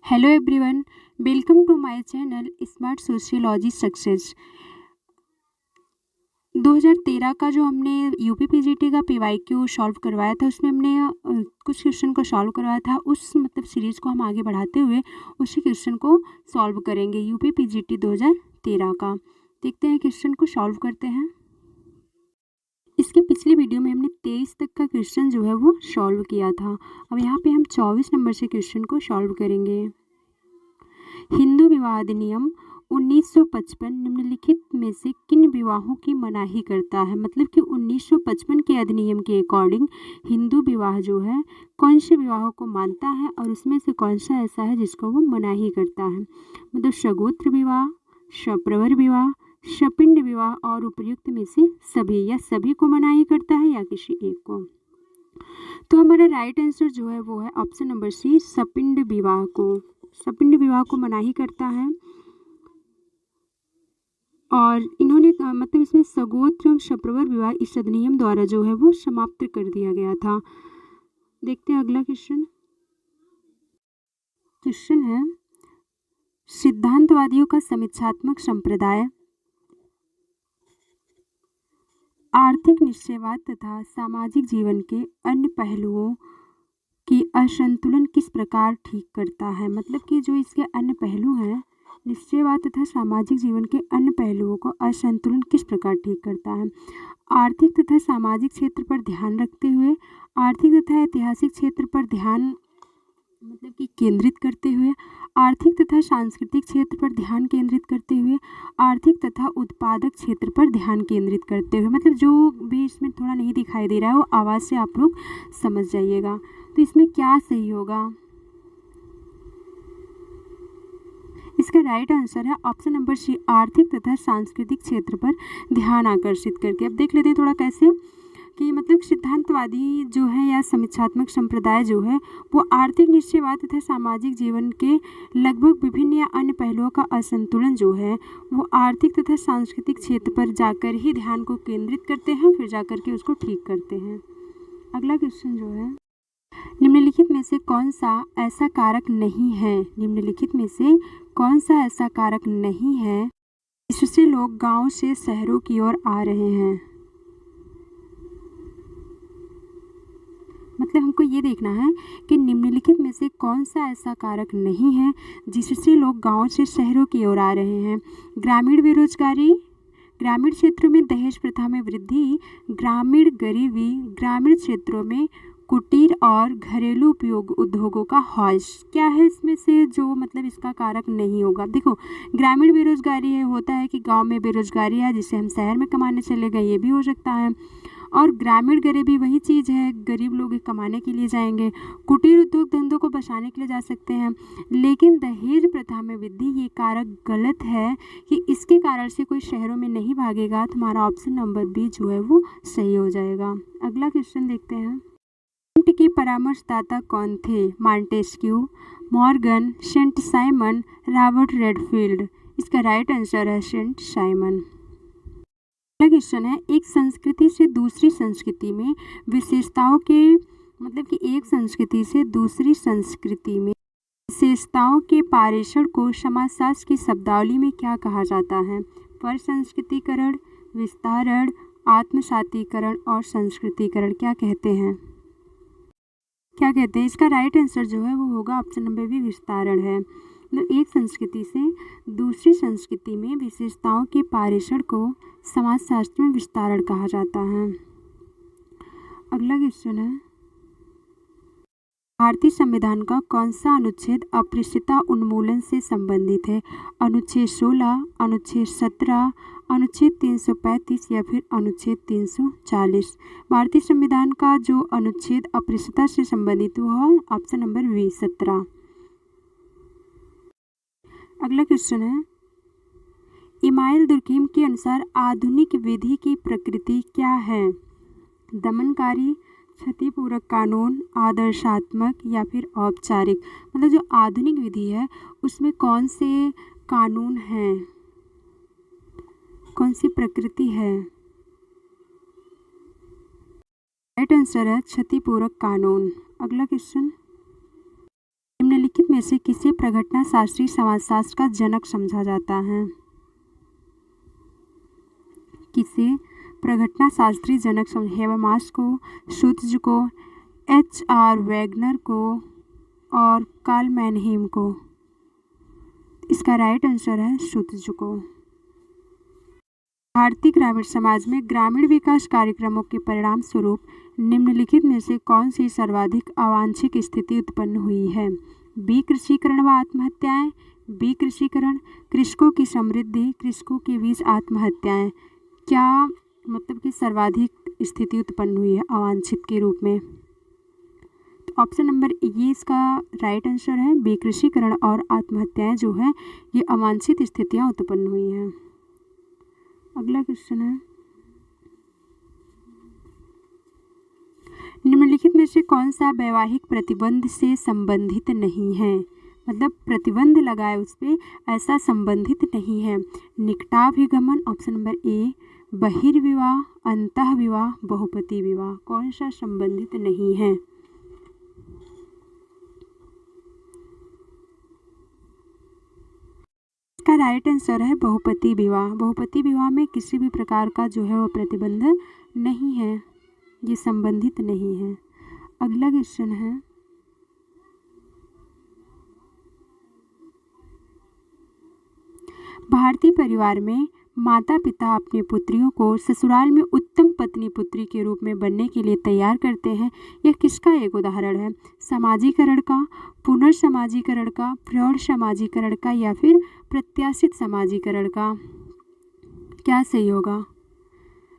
Hello everyone, welcome to my channel smart sociology success. 2013 का जो हमने यूपी पीजीटी का पीवाईक्यू सॉल्व करवाया था, उसमें हमने कुछ क्वेश्चन को सॉल्व करवाया था। उस सीरीज़ को हम आगे बढ़ाते हुए उसी क्वेश्चन को सॉल्व करेंगे, यूपी पीजीटी 2013 का। देखते हैं, क्वेश्चन को सॉल्व करते हैं। इसके पिछली वीडियो में हमने 23 तक का क्वेश्चन जो है वो सॉल्व किया था। अब यहाँ पे हम 24 नंबर से क्वेश्चन को सॉल्व करेंगे। हिंदू विवाह अधिनियम 1955 निम्नलिखित में से किन विवाहों की मनाही करता है? मतलब कि 1955 के अधिनियम के अकॉर्डिंग हिंदू विवाह जो है कौन से विवाहों को मानता है और उसमें से कौन सा ऐसा है जिसको वो मनाही करता है? मतलब सगोत्र विवाह, सप्रवर विवाह, सपिंड विवाह और उपर्युक्त में से सभी, या सभी को मनाही करता है या किसी एक को। तो हमारा राइट आंसर जो है वो है ऑप्शन नंबर सी, सपिंड विवाह को। सपिंड विवाह को मनाही करता है। और इन्होंने मतलब इसमें सगोत्र एवं सप्रवर विवाह इस अधिनियम द्वारा जो है वो समाप्त कर दिया गया था। देखते हैं अगला क्वेश्चन। क्वेश्चन है, सिद्धांतवादियों का समीक्षात्मक संप्रदाय आर्थिक निश्चयवाद तथा सामाजिक जीवन के अन्य पहलुओं की असंतुलन किस प्रकार ठीक करता है? मतलब कि जो इसके अन्य पहलू हैं, निश्चयवाद तथा सामाजिक जीवन के अन्य पहलुओं को असंतुलन किस प्रकार ठीक करता है? आर्थिक तथा सामाजिक क्षेत्र पर ध्यान रखते हुए, आर्थिक तथा ऐतिहासिक क्षेत्र पर ध्यान मतलब कि केंद्रित करते हुए, आर्थिक तथा सांस्कृतिक क्षेत्र पर ध्यान केंद्रित करते हुए, आर्थिक तथा उत्पादक क्षेत्र पर ध्यान केंद्रित करते हुए। मतलब जो भी इसमें थोड़ा नहीं दिखाई दे रहा है वो आवाज़ से आप लोग समझ जाइएगा। तो इसमें क्या सही होगा? इसका राइट आंसर है ऑप्शन नंबर सी, आर्थिक तथा सांस्कृतिक क्षेत्र पर ध्यान आकर्षित करके। अब देख लेते हैं थोड़ा कैसे कि मतलब सिद्धांतवादी जो है या समीक्षात्मक संप्रदाय जो है वो आर्थिक निश्चयवाद तथा सामाजिक जीवन के लगभग विभिन्न या अन्य पहलुओं का असंतुलन जो है वो आर्थिक तथा सांस्कृतिक क्षेत्र पर जाकर ही ध्यान को केंद्रित करते हैं, फिर जाकर के उसको ठीक करते हैं। अगला क्वेश्चन जो है, निम्नलिखित में से कौन सा ऐसा कारक नहीं है? निम्नलिखित में से कौन सा ऐसा कारक नहीं है जिससे लोग गांव से शहरों की ओर आ रहे हैं? मतलब हमको ये देखना है कि निम्नलिखित में से कौन सा ऐसा कारक नहीं है जिससे लोग गांव से शहरों की ओर आ रहे हैं। ग्रामीण बेरोजगारी, ग्रामीण क्षेत्रों में दहेज प्रथा में वृद्धि, ग्रामीण गरीबी, ग्रामीण क्षेत्रों में कुटीर और घरेलू उपयोग उद्योगों का ह्रास। क्या है इसमें से जो मतलब इसका कारक नहीं होगा? देखो, ग्रामीण बेरोजगारी है, होता है कि गांव में बेरोजगारी है जिससे हम शहर में कमाने चले गए, ये भी हो सकता है। और ग्रामीण गरीबी वही चीज़ है, गरीब लोग कमाने के लिए जाएंगे। कुटीर उद्योग धंधों को बचाने के लिए जा सकते हैं। लेकिन दहेज प्रथा में वृद्धि ये कारक गलत है कि इसके कारण से कोई शहरों में नहीं भागेगा। तो हमारा ऑप्शन नंबर बी जो है वो सही हो जाएगा। अगला क्वेश्चन देखते हैं। सेंट के परामर्शदाता कौन थे? Montesquieu, Morgan, Saint Simon, Robert Redfield. इसका राइट आंसर है सेंट साइमन। अगला क्वेश्चन है, एक संस्कृति से दूसरी संस्कृति में विशेषताओं के मतलब कि एक संस्कृति से दूसरी संस्कृति में विशेषताओं के पारेषण को समाजशास्त्र की शब्दावली में क्या कहा जाता है? परसंस्कृतिकरण, विस्तारण, आत्मसातीकरण और संस्कृतिकरण। क्या कहते हैं? क्या कहते हैं? इसका राइट आंसर जो है वो होगा ऑप्शन नंबर बी, विस्तारण है। मतलब एक संस्कृति से दूसरी संस्कृति में विशेषताओं के पारेषण को समाजशास्त्र में विस्तारण कहा जाता है। अगला क्वेश्चन है, भारतीय संविधान का कौन सा अनुच्छेद अस्पृश्यता उन्मूलन से संबंधित है? अनुच्छेद 16, अनुच्छेद 17, अनुच्छेद 335 या फिर अनुच्छेद 340। भारतीय संविधान का जो अनुच्छेद अस्पृश्यता से संबंधित वो है ऑप्शन नंबर बी, 17। अगला क्वेश्चन है, इमाइल दुर्कीम के अनुसार आधुनिक विधि की प्रकृति क्या है? दमनकारी, क्षतिपूरक कानून, आदर्शात्मक या फिर औपचारिक। मतलब जो आधुनिक विधि है उसमें कौन से कानून हैं, कौन सी प्रकृति है? राइट आंसर है क्षतिपूरक कानून। अगला क्वेश्चन, निम्नलिखित में में से किसे प्रघटना शास्त्री समाजशास्त्र का जनक समझा जाता है? किसे प्रघटना शास्त्री जनक हेबरमास को, शुत्ज को, HR वैगनर को और कार्ल मैनहीम को? इसका राइट आंसर है शुत्ज को। भारतीय ग्रामीण समाज में ग्रामीण विकास कार्यक्रमों के परिणाम स्वरूप निम्नलिखित में से कौन सी सर्वाधिक अवांछित स्थिति उत्पन्न हुई है? बी कृषिकरण व आत्महत्याएं, बी कृषिकरण, कृषकों की समृद्धि, कृषकों के बीच आत्महत्याएं। क्या मतलब कि सर्वाधिक स्थिति उत्पन्न हुई है अवांछित के रूप में? तो ऑप्शन नंबर ये इसका राइट आंसर है। बी कृषिकरण और आत्महत्याएं जो है ये अवांछित स्थितियां उत्पन्न हुई हैं। अगला क्वेश्चन है, निम्नलिखित में से कौन सा वैवाहिक प्रतिबंध से संबंधित नहीं है? मतलब प्रतिबंध लगाए उस पर ऐसा संबंधित नहीं है। निकटाभिगमन, ऑप्शन नंबर ए, बहिर्विवाह, अंतः विवाह, बहुपति विवाह। कौन सा संबंधित नहीं है? इसका राइट आंसर है बहुपति विवाह। बहुपति विवाह में किसी भी प्रकार का जो है वो प्रतिबंध नहीं है, ये संबंधित नहीं है। अगला क्वेश्चन है, भारतीय परिवार में माता पिता अपनी पुत्रियों को ससुराल में उत्तम पत्नी पुत्री के रूप में बनने के लिए तैयार करते हैं। यह किसका एक उदाहरण है? समाजीकरण का, पुनर्समाजीकरण का, प्रौढ़ समाजीकरण का या फिर प्रत्याशित समाजीकरण का? क्या सही होगा?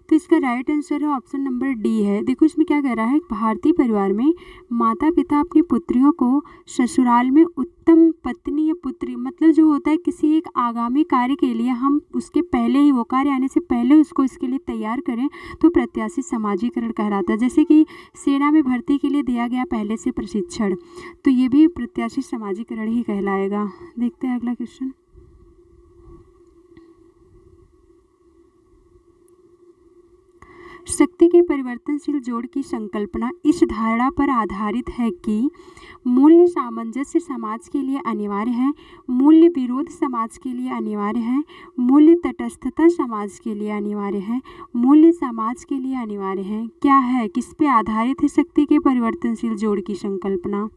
तो इसका राइट आंसर है ऑप्शन नंबर डी है। देखो इसमें क्या कह रहा है, भारतीय परिवार में माता पिता अपनी पुत्रियों को ससुराल में उत्तम पत्नी या पुत्री, मतलब जो होता है किसी एक आगामी कार्य के लिए हम उसके पहले ही, वो कार्य आने से पहले उसको इसके लिए तैयार करें, तो प्रत्याशित समाजीकरण कहलाता है। जैसे कि सेना में भर्ती के लिए दिया गया पहले से प्रशिक्षण, तो ये भी प्रत्याशित समाजीकरण ही कहलाएगा। देखते हैं अगला क्वेश्चन, शक्ति के परिवर्तनशील जोड़ की संकल्पना इस धारणा पर आधारित है कि मूल्य सामंजस्य समाज के लिए अनिवार्य है, मूल्य विरोध समाज के लिए अनिवार्य है, मूल्य तटस्थता समाज के लिए अनिवार्य है, मूल्य समाज के लिए अनिवार्य है। क्या है, किस पे आधारित है शक्ति के परिवर्तनशील जोड़ की संकल्पना?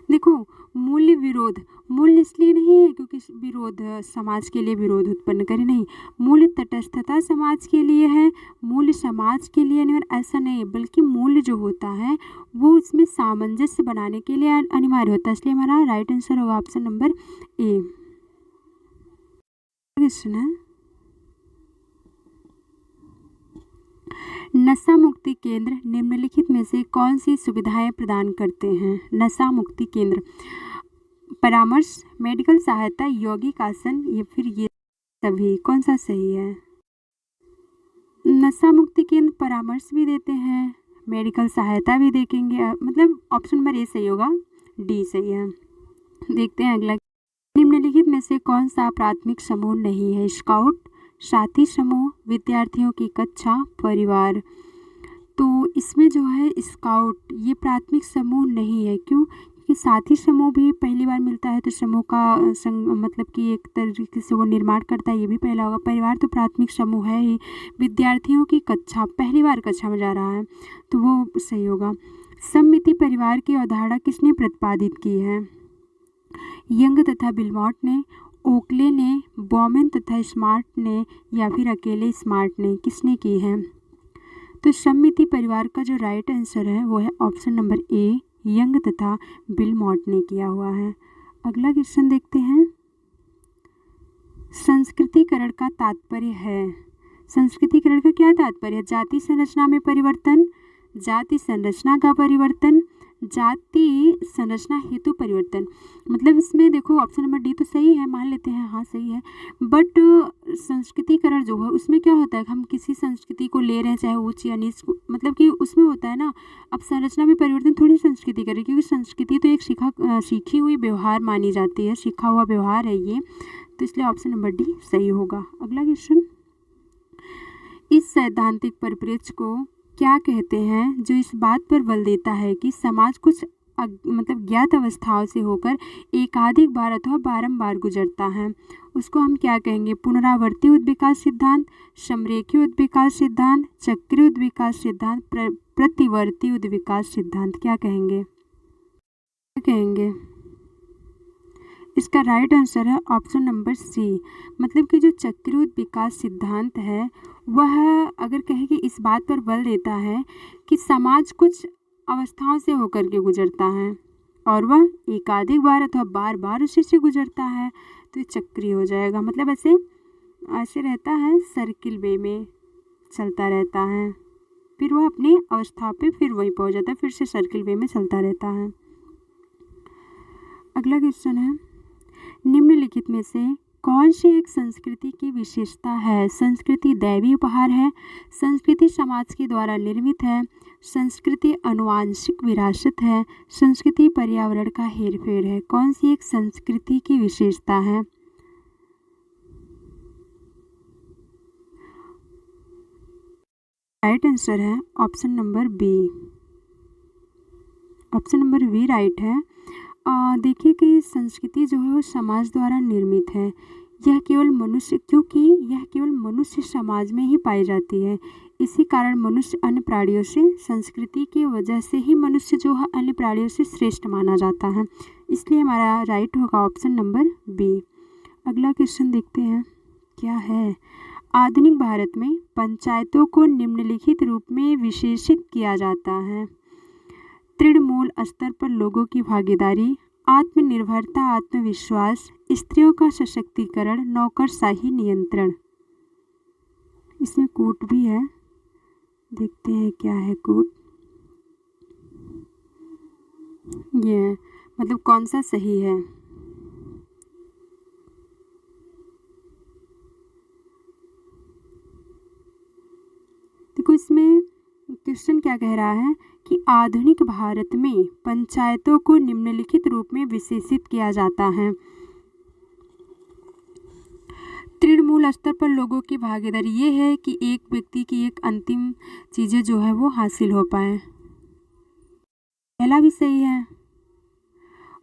देखो मूल्य विरोध, मूल्य इसलिए नहीं है क्योंकि विरोध समाज के लिए विरोध उत्पन्न करे, नहीं। मूल्य तटस्थता समाज के लिए है, मूल्य समाज के लिए नहीं, ऐसा नहीं है, बल्कि मूल्य जो होता है वो उसमें सामंजस्य बनाने के लिए अनिवार्य होता है। इसलिए हमारा राइट आंसर होगा ऑप्शन नंबर ए। क्वेश्चन है, नशा मुक्ति केंद्र निम्नलिखित में से कौन सी सुविधाएं प्रदान करते हैं? नशा मुक्ति केंद्र परामर्श, मेडिकल सहायता, यौगिक आसन या फिर ये सभी? कौन सा सही है? नशा मुक्ति केंद्र परामर्श भी देते हैं, मेडिकल सहायता भी देखेंगे, मतलब ऑप्शन नंबर ए सही होगा, डी सही है। देखते हैं अगला, निम्नलिखित में से कौन सा प्राथमिक समूह नहीं है? स्काउट, साथी समूह, विद्यार्थियों की कक्षा, परिवार। तो इसमें जो है स्काउट ये प्राथमिक समूह नहीं है। क्यों? क्योंकि साथी समूह भी पहली बार मिलता है तो समूह का मतलब कि एक तरीके से वो निर्माण करता है, ये भी पहला होगा। परिवार तो प्राथमिक समूह है ही। विद्यार्थियों की कक्षा, पहली बार कक्षा में जा रहा है तो वो सही होगा। सममिति परिवार की अवधारणा किसने प्रतिपादित की है? यंग तथा बिलमॉट ने, ओकले ने, बॉमेन तथा स्मार्ट ने या फिर अकेले स्मार्ट ने? किसने की है? तो सममिति परिवार का जो राइट आंसर है वो है ऑप्शन नंबर ए, यंग तथा बिलमॉट ने किया हुआ है। अगला क्वेश्चन देखते हैं, संस्कृतिकरण का तात्पर्य है। संस्कृतिकरण का क्या तात्पर्य है? जाति संरचना में परिवर्तन, जाति संरचना का परिवर्तन, जाति संरचना हेतु परिवर्तन। मतलब इसमें देखो ऑप्शन नंबर डी तो सही है, मान लेते हैं हाँ सही है, बट संस्कृतिकरण जो है उसमें क्या होता है, हम किसी संस्कृति को ले रहे हैं चाहे ऊंच या नीच, मतलब कि उसमें होता है ना। अब संरचना में परिवर्तन थोड़ी संस्कृति करे, क्योंकि संस्कृति तो एक सीखी हुई व्यवहार मानी जाती है, सीखा हुआ व्यवहार है ये, तो इसलिए ऑप्शन नंबर डी सही होगा। अगला क्वेश्चन, इस सैद्धांतिक परिप्रेक्ष्य को क्या कहते हैं जो इस बात पर बल देता है कि समाज कुछ मतलब ज्ञात अवस्थाओं से होकर एकाधिक बार अथवा बारंबार गुजरता है, उसको हम क्या कहेंगे? पुनरावर्ती उद्विकास सिद्धांत, समरेखीय उद्विकास सिद्धांत, चक्रीय उद्विकास सिद्धांत, प्रतिवर्ती उद्विकास सिद्धांत। क्या कहेंगे? क्या कहेंगे? इसका राइट आंसर है ऑप्शन नंबर सी। मतलब कि जो चक्रीय विकास सिद्धांत है वह अगर कहें कि इस बात पर बल देता है कि समाज कुछ अवस्थाओं से होकर के गुजरता है और वह एकाधिक बार अथवा बार बार उसी से गुजरता है, तो ये चक्रीय हो जाएगा। मतलब ऐसे ऐसे रहता है, सर्किल वे में चलता रहता है, फिर वह अपनी अवस्था पे फिर वहीं पहुंच जाता है, फिर से सर्किल वे में चलता रहता है। अगला क्वेश्चन है, निम्नलिखित में से कौन सी एक संस्कृति की विशेषता है? संस्कृति दैवी उपहार है, संस्कृति समाज के द्वारा निर्मित है, संस्कृति आनुवांशिक विरासत है, संस्कृति पर्यावरण का हेरफेर है। कौन सी एक संस्कृति की विशेषता है? राइट आंसर है option number B. Option number B right है। देखिए कि संस्कृति जो है वो समाज द्वारा निर्मित है, यह केवल मनुष्य, क्योंकि यह केवल मनुष्य समाज में ही पाई जाती है। इसी कारण मनुष्य अन्य प्राणियों से, संस्कृति की वजह से ही मनुष्य जो है अन्य प्राणियों से श्रेष्ठ माना जाता है, इसलिए हमारा राइट होगा ऑप्शन नंबर बी। अगला क्वेश्चन देखते हैं क्या है। आधुनिक भारत में पंचायतों को निम्नलिखित रूप में विशेषित किया जाता है। तृणमूल स्तर पर लोगों की भागीदारी, आत्मनिर्भरता, आत्मविश्वास, स्त्रियों का सशक्तिकरण, नौकरशाही नियंत्रण। इसमें कूट भी है, देखते हैं क्या है कूट। ये मतलब कौन सा सही है? देखो इसमें क्वेश्चन क्या कह रहा है कि आधुनिक भारत में पंचायतों को निम्नलिखित रूप में विशेषित किया जाता है। तृणमूल स्तर पर लोगों की भागीदारी, ये है कि एक व्यक्ति की एक अंतिम चीज़ें जो है वो हासिल हो पाए, पहला भी सही है।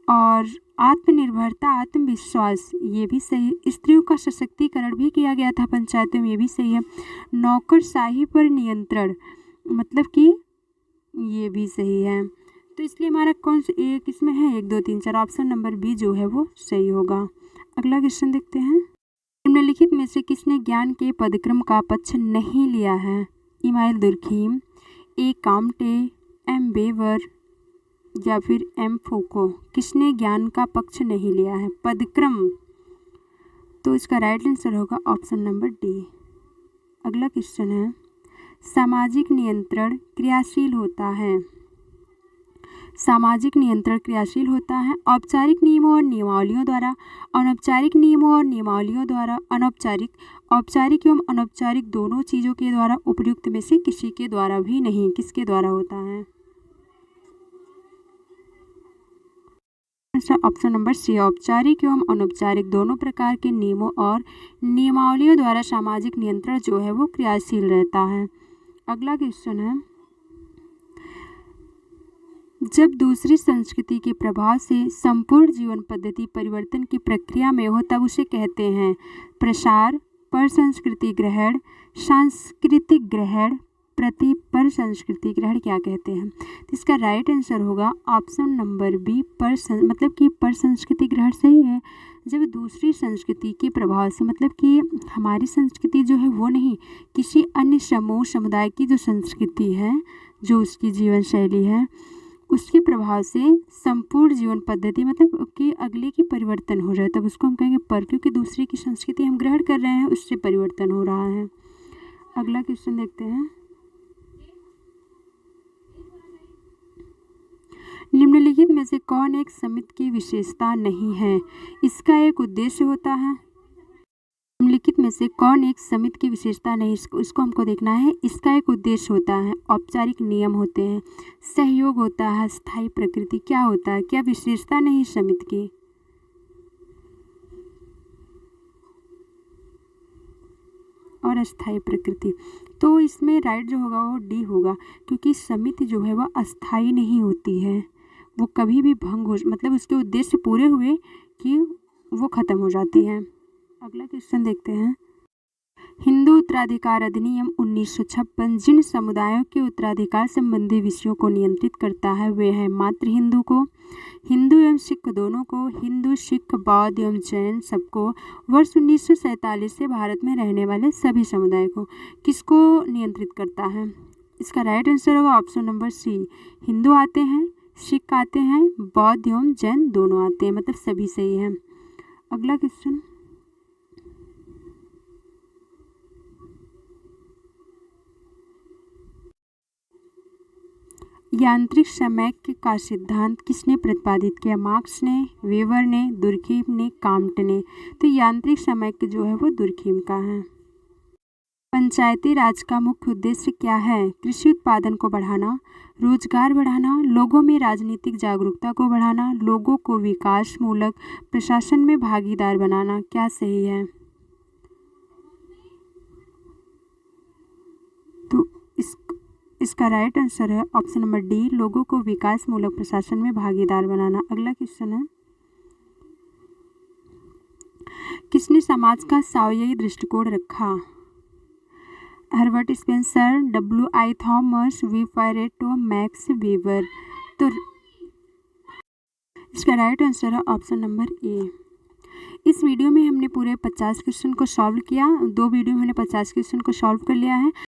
और आत्मनिर्भरता, आत्मविश्वास, ये भी सही। स्त्रियों का सशक्तिकरण भी किया गया था पंचायतों में, ये भी सही है। नौकरशाही पर नियंत्रण, मतलब कि ये भी सही है। तो इसलिए हमारा कौन सा एक इसमें है? 1 2 3 4, ऑप्शन नंबर बी जो है वो सही होगा। अगला क्वेश्चन देखते हैं। निम्नलिखित में से किसने ज्ञान के पदक्रम का पक्ष नहीं लिया है? इमाइल दुर्खीम, ए काम्टे, एम बेवर या फिर एम फोको। किसने ज्ञान का पक्ष नहीं लिया है? पदक्रम, तो इसका राइट आंसर होगा ऑप्शन नंबर डी। अगला क्वेश्चन है, सामाजिक नियंत्रण क्रियाशील होता है। सामाजिक नियंत्रण क्रियाशील होता है औपचारिक नियमों और नियमावलियों द्वारा, अनौपचारिक नियमों और नियमावलियों द्वारा, औपचारिक एवं अनौपचारिक दोनों चीज़ों के द्वारा, उपर्युक्त में से किसी के द्वारा भी नहीं। किसके द्वारा होता है? ऑप्शन नंबर सी, औपचारिक एवं अनौपचारिक दोनों प्रकार के नियमों और नियमावलियों द्वारा सामाजिक नियंत्रण जो है वो क्रियाशील रहता है। अगला क्वेश्चन है, जब दूसरी संस्कृति के प्रभाव से संपूर्ण जीवन पद्धति परिवर्तन की प्रक्रिया में हो तब उसे कहते हैं प्रसार, पर संस्कृति ग्रहण, सांस्कृतिक ग्रहण, प्रति पर संस्कृति ग्रहण। क्या कहते हैं? तो इसका राइट आंसर होगा ऑप्शन नंबर बी, मतलब कि पर संस्कृति ग्रहण सही है। जब दूसरी संस्कृति के प्रभाव से, मतलब कि हमारी संस्कृति जो है वो नहीं, किसी अन्य समूह समुदाय की जो संस्कृति है, जो उसकी जीवन शैली है, उसके प्रभाव से संपूर्ण जीवन पद्धति, मतलब कि अगले की परिवर्तन हो जाए, तब उसको हम कहेंगे पर, क्योंकि दूसरे की संस्कृति हम ग्रहण कर रहे हैं, उससे परिवर्तन हो रहा है। अगला क्वेश्चन देखते हैं। निम्नलिखित में से कौन एक समिति की विशेषता नहीं है? इसका एक उद्देश्य होता है। निम्नलिखित में से कौन एक समिति की विशेषता नहीं, इसको हमको देखना है। इसका एक उद्देश्य होता है, औपचारिक नियम होते हैं, सहयोग होता है, स्थायी प्रकृति। क्या होता है? क्या विशेषता नहीं समिति की? और अस्थायी प्रकृति। तो इसमें राइट जो होगा वो डी होगा, क्योंकि समिति जो है वह अस्थाई नहीं होती है, वो कभी भी भंग हो मतलब उसके उद्देश्य पूरे हुए कि वो ख़त्म हो जाती है। अगला क्वेश्चन देखते हैं। हिंदू उत्तराधिकार अधिनियम 1956 जिन समुदायों के उत्तराधिकार संबंधी विषयों को नियंत्रित करता है वे हैं मात्र हिंदू को, हिंदू एवं सिख दोनों को, हिंदू सिख बौद्ध एवं जैन सबको, वर्ष 1947 से भारत में रहने वाले सभी समुदाय को। किसको नियंत्रित करता है? इसका राइट आंसर होगा ऑप्शन नंबर सी, हिंदू आते हैं, सिख आते हैं, बौद्ध एवं जैन दोनों आते हैं, मतलब सभी सही है। अगला क्वेश्चन, यांत्रिक समैक्य का सिद्धांत किसने प्रतिपादित किया? मार्क्स ने, वेबर ने, दुर्खीम ने, काम्ट ने। तो यांत्रिक समैक्य जो है वो दुर्खीम का है। पंचायती राज का मुख्य उद्देश्य क्या है? कृषि उत्पादन को बढ़ाना, रोजगार बढ़ाना, लोगों में राजनीतिक जागरूकता को बढ़ाना, लोगों को विकास मूलक प्रशासन में भागीदार बनाना। क्या सही है? तो इसका राइट आंसर है ऑप्शन नंबर डी, लोगों को विकास मूलक प्रशासन में भागीदार बनाना। अगला क्वेश्चन है, किसने समाज का सावयवी दृष्टिकोण रखा? Herbert Spencer, W.I. Thomas, V Pareto, Max Weber. तो इसका राइट आंसर है ऑप्शन नंबर ए। इस वीडियो में हमने पूरे 50 क्वेश्चन को सॉल्व किया, 2 वीडियो में हमने 50 क्वेश्चन को सॉल्व कर लिया है।